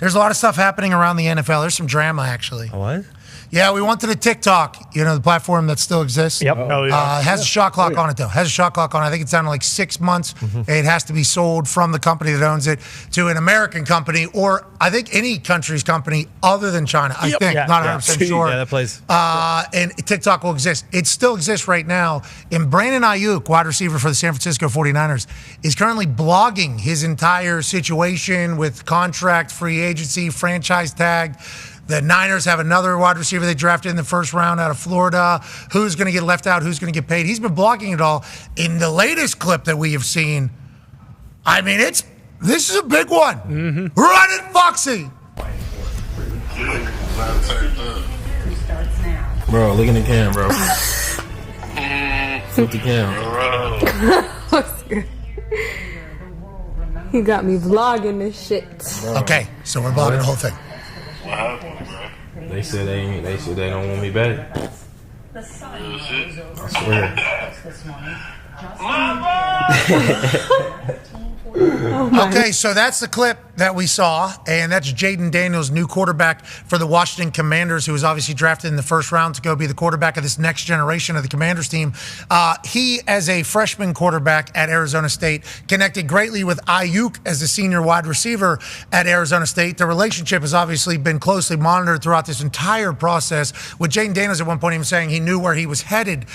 There's a lot of stuff happening around the NFL. There's some drama, actually. What? Yeah, we went to the TikTok, the platform that still exists. Yep. Oh, yeah. It has a shot clock on it, though. Has a shot clock on it. I think it's down to like 6 months. It has to be sold from the company that owns it to an American company, or I think any country's company other than China. I think, not 100% sure. Yeah, that plays. And TikTok will exist. It still exists right now. And Brandon Aiyuk, wide receiver for the San Francisco 49ers, is currently blogging his entire situation with contract, free agency, franchise tag. The Niners have another wide receiver they drafted in the first round out of Florida. Who's going to get left out? Who's going to get paid? He's been blogging it all. In the latest clip that we have seen, I mean, this is a big one. Run it, Foxy! Bro, look in the cam, bro. Look at the cam. He got me vlogging this shit. Bro. Okay, so we're vlogging the whole thing. What happened, bro? They said they don't want me back. I swear. Okay, so that's the clip that we saw, and that's Jaden Daniels, new quarterback for the Washington Commanders, who was obviously drafted in the first round to go be the quarterback of this next generation of the Commanders team. He, as a freshman quarterback at Arizona State, connected greatly with Aiyuk as a senior wide receiver at Arizona State. The relationship has obviously been closely monitored throughout this entire process, with Jaden Daniels at one point even saying he knew where he was headed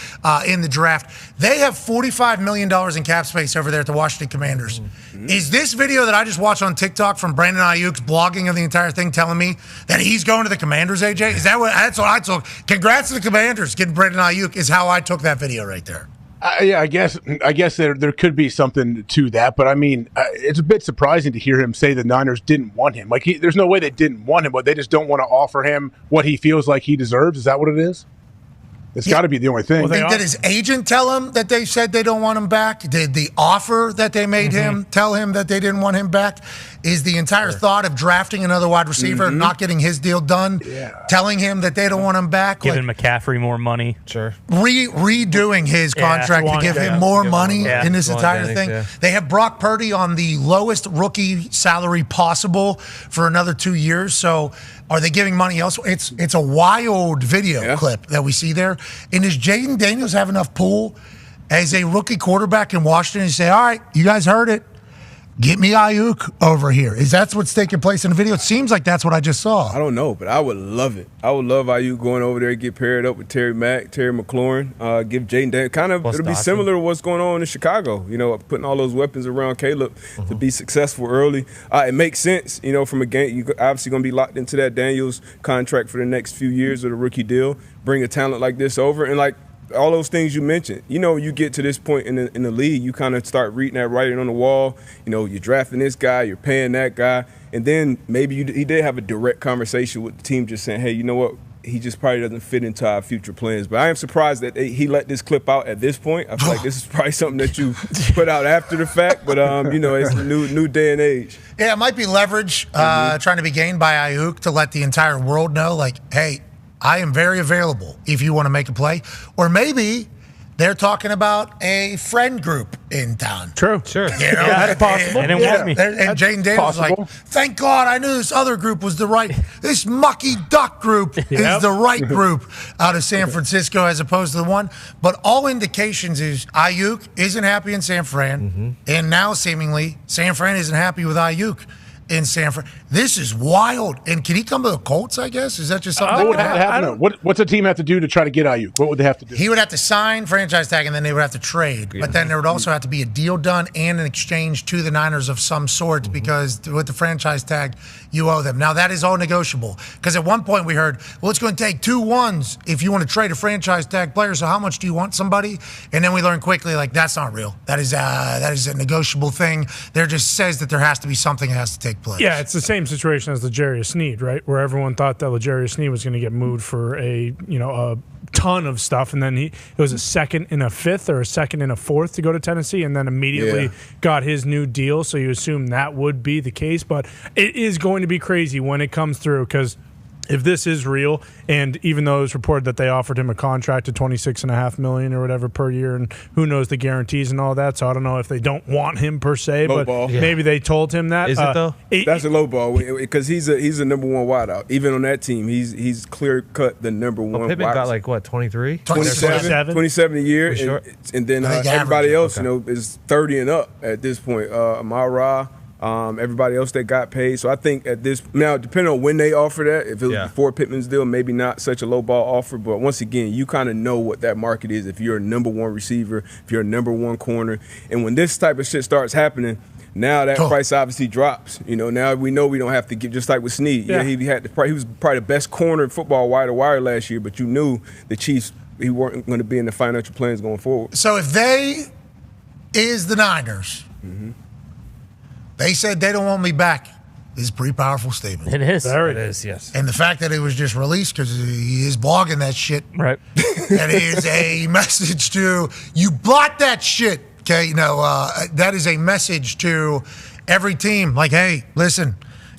in the draft. They have $45 million in cap space over there at the Washington Commanders. Is this video that I just watched on TikTok from Brandon Aiyuk's blogging of the entire thing telling me that he's going to the Commanders, AJ? That's what I took? Congrats to the Commanders getting Brandon Aiyuk is how I took that video right there. Yeah, I guess there could be something to that, but I mean, it's a bit surprising to hear him say the Niners didn't want him. Like, there's no way they didn't want him, but they just don't want to offer him what he feels like he deserves. Is that what it is? It's got to be the only thing. Well, did his agent tell him that they said they don't want him back? Did the offer that they made him tell him that they didn't want him back? Is the entire thought of drafting another wide receiver, not getting his deal done, telling him that they don't want him back? Giving McAfee more money. Sure. Redoing his contract to give him more money in this entire thing. Yeah. They have Brock Purdy on the lowest rookie salary possible for another 2 years. So are they giving money elsewhere? It's a wild video clip that we see there. And does Jaden Daniels have enough pull as a rookie quarterback in Washington to say, all right, you guys heard it. Get me Aiyuk over here. Is that what's taking place in the video? It seems like that's what I just saw. I don't know, but I would love it. I would love Aiyuk going over there, get paired up with Terry McLaurin, give Jaden Daniels. Kind of, it'll be similar to what's going on in Chicago, putting all those weapons around Caleb to be successful early. It makes sense, from a game. You're obviously going to be locked into that Daniels contract for the next few years of the rookie deal. Bring a talent like this over. And, all those things you mentioned, you get to this point in the league, you kind of start reading that writing on the wall. You're drafting this guy, you're paying that guy, and then maybe he did have a direct conversation with the team just saying, hey, you know what, he just probably doesn't fit into our future plans. But I am surprised that he let this clip out at this point. I feel like this is probably something that you put out after the fact, but it's a new day and age. Yeah, it might be leverage trying to be gained by Aiyuk to let the entire world know, hey, I am very available if you want to make a play. Or maybe they're talking about a friend group in town. True. Sure. That's possible. And Jaden Daniels was like, thank God I knew this other group was this mucky duck group is the right group out of San Francisco as opposed to the one. But all indications is Aiyuk isn't happy in San Fran. And now seemingly San Fran isn't happy with Aiyuk in San Fran. This is wild. And can he come to the Colts, I guess? Is that just something that would happen? What's a team have to do to try to get Aiyuk? What would they have to do? He would have to sign franchise tag, and then they would have to trade. But then there would also have to be a deal done and an exchange to the Niners of some sort because with the franchise tag, you owe them. Now, that is all negotiable. Because at one point we heard, well, it's going to take 2 1s if you want to trade a franchise tag player. So how much do you want somebody? And then we learned quickly, that's not real. That is a negotiable thing. There just says that there has to be something that has to take place. Yeah, it's the same situation as L'Jarius Sneed, right? Where everyone thought that L'Jarius Sneed was going to get moved for a ton of stuff, and then it was a second and a fifth or a second and a fourth to go to Tennessee, and then immediately got his new deal. So you assume that would be the case, but it is going to be crazy when it comes through because if this is real, and even though it was reported that they offered him a contract of $26.5 million or whatever per year, and who knows the guarantees and all that, so I don't know if they don't want him per se, Low but ball. maybe they told him that. Is it though? That's a low ball because he's a number one wideout. Even on that team, he's clear cut the number one. Pippen wide got like what, 23? 27 a year, Sure. and then I think everybody average. else, is 30 and up at this point. Amara. Everybody else that got paid. So I think at this now, depending on when they offer that, if it was before Pittman's deal, maybe not such a low ball offer. But once again, you kind of know what that market is. If you're a number one receiver, if you're a number one corner, and when this type of shit starts happening, now that price obviously drops. Now we know we don't have to give, just like with Snead. Yeah, he was probably the best corner in football wire to wire last year, but you knew the Chiefs he weren't going to be in the financial plans going forward. So if they is the Niners. They said they don't want me back. This is a pretty powerful statement. It is. There It is, yes. And the fact that it was just released because he is blogging that shit. Right. That is a message to you. Block that shit. Okay, that is a message to every team. Like, hey, listen,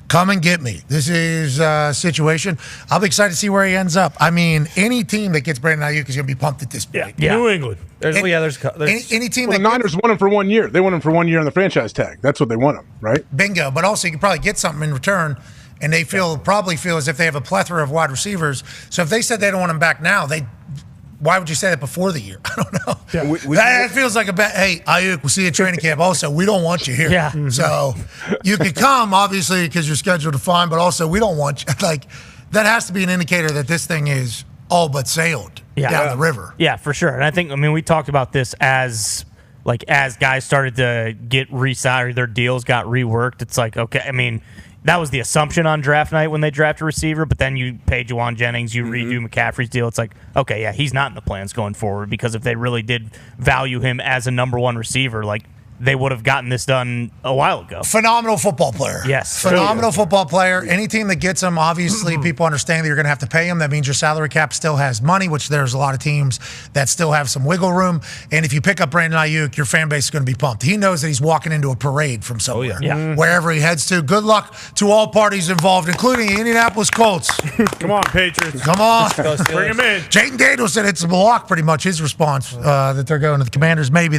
come and get me. This is a situation. I'll be excited to see where he ends up. I mean, any team that gets Brandon Aiyuk is going to be pumped at this point. Yeah. New England. There's Any team Well, that the Niners want him for 1 year. They want him for 1 year on the franchise tag. That's what they want him, right? bingo, but also you can probably get something in return. And they probably feel as if they have a plethora of wide receivers. So if they said they don't want him back now, why would you say that before the year? I don't know. Yeah. That feels like a bet. Hey, Aiyuk, we'll see you at training camp. Also, we don't want you here. Yeah. So you could come, obviously, because you're scheduled to fly, but also we don't want you. Like, that has to be an indicator that this thing is all but sailed down the river. Yeah, for sure. And I think, we talked about this as guys started to get re-signed, their deals got reworked. It's like, okay, that was the assumption on draft night when they draft a receiver, but then you pay Juwan Jennings, you redo McCaffrey's deal. It's like, okay, yeah, he's not in the plans going forward, because if they really did value him as a number one receiver, they would have gotten this done a while ago. Phenomenal football player. Yes. Phenomenal football player. Any team that gets him, obviously, people understand that you're going to have to pay him. That means your salary cap still has money, which there's a lot of teams that still have some wiggle room. And if you pick up Brandon Aiyuk, your fan base is going to be pumped. He knows that he's walking into a parade from somewhere, wherever he heads to. Good luck to all parties involved, including the Indianapolis Colts. Come on, Patriots. Come on. Bring him in. Jayden Daniels said it's a block, pretty much his response, that they're going to the Commanders. Maybe that's